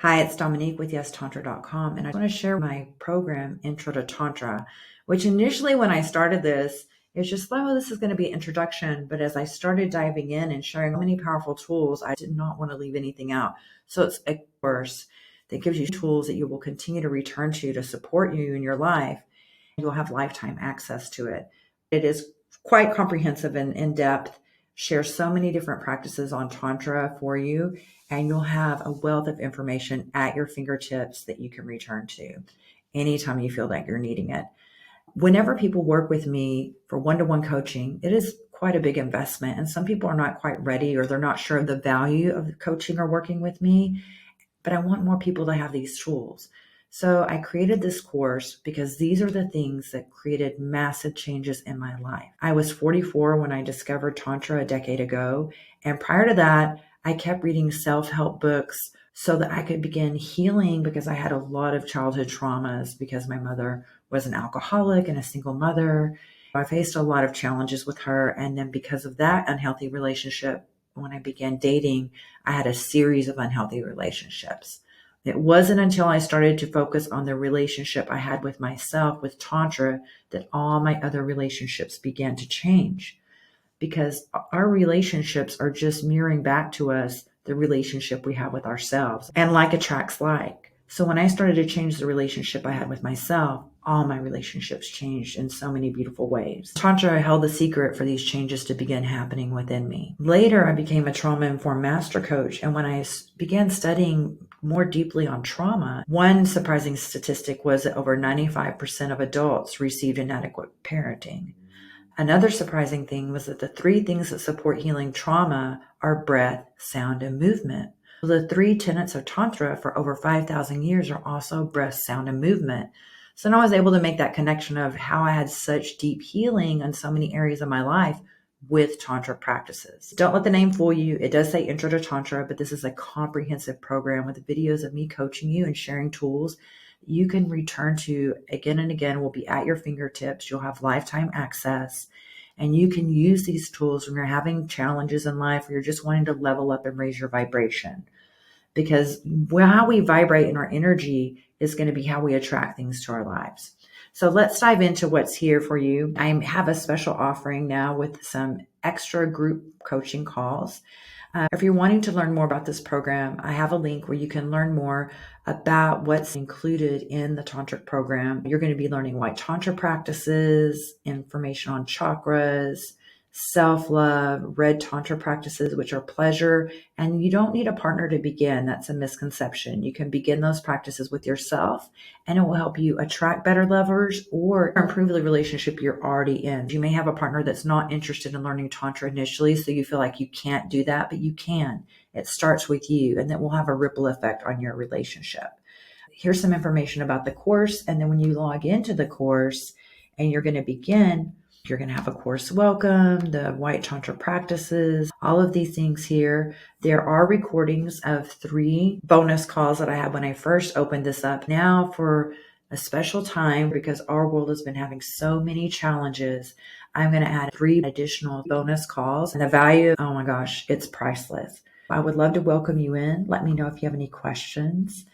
Hi, it's Dominique with YesTantra.com, and I want to share my program, Intro to Tantra, which initially when I started this, it was just, oh, this is going to be an introduction. But as I started diving in and sharing many powerful tools, I did not want to leave anything out. So it's a course that gives you tools that you will continue to return to support you in your life. You'll have lifetime access to it. It is quite comprehensive and in depth, shares so many different practices on Tantra for you, and you'll have a wealth of information at your fingertips that you can return to anytime you feel like you're needing it. Whenever people work with me for one-to-one coaching, it is quite a big investment, and some people are not quite ready or they're not sure of the value of coaching or working with me, but I want more people to have these tools. So I created this course because these are the things that created massive changes in my life. I was 44 when I discovered Tantra a decade ago. And prior to that, I kept reading self-help books so that I could begin healing because I had a lot of childhood traumas because my mother was an alcoholic and a single mother. I faced a lot of challenges with her. And then because of that unhealthy relationship, when I began dating, I had a series of unhealthy relationships. It wasn't until I started to focus on the relationship I had with myself with Tantra that all my other relationships began to change, because our relationships are just mirroring back to us the relationship we have with ourselves, and like attracts like. So when I started to change the relationship I had with myself, all my relationships changed in so many beautiful ways. Tantra held the secret for these changes to begin happening within me. Later, I became a trauma-informed master coach, and when I began studying more deeply on trauma, one surprising statistic was that over 95% of adults received inadequate parenting. Another surprising thing was that the three things that support healing trauma are breath, sound, and movement. The three tenets of Tantra for over 5,000 years are also breath, sound, and movement. So now I was able to make that connection of how I had such deep healing in so many areas of my life with Tantra practices. Don't let the name fool you. It does say Intro to Tantra, but this is a comprehensive program with videos of me coaching you and sharing tools you can return to again and again. Will be at your fingertips. You'll have lifetime access, and you can use these tools when you're having challenges in life or you're just wanting to level up and raise your vibration, because how we vibrate in our energy is going to be how we attract things to our lives. So let's dive into what's here for you. I have a special offering now with some extra group coaching calls. If you're wanting to learn more about this program, I have a link where you can learn more about what's included in the Tantric program. You're going to be learning white Tantra practices, information on chakras, self-love, red Tantra practices, which are pleasure. And you don't need a partner to begin. That's a misconception. You can begin those practices with yourself, and it will help you attract better lovers or improve the relationship you're already in. You may have a partner that's not interested in learning Tantra initially, so you feel like you can't do that, but you can. It starts with you, and that will have a ripple effect on your relationship. Here's some information about the course, and then when you log into the course and you're going to begin, you're going to have a course welcome, the white Tantra practices, all of these things here. There are recordings of 3 bonus calls that I had when I first opened this up. Now for a special time, because our world has been having so many challenges, I'm going to add 3 additional bonus calls. And the value, oh my gosh, it's priceless. I would love to welcome you in. Let me know if you have any questions.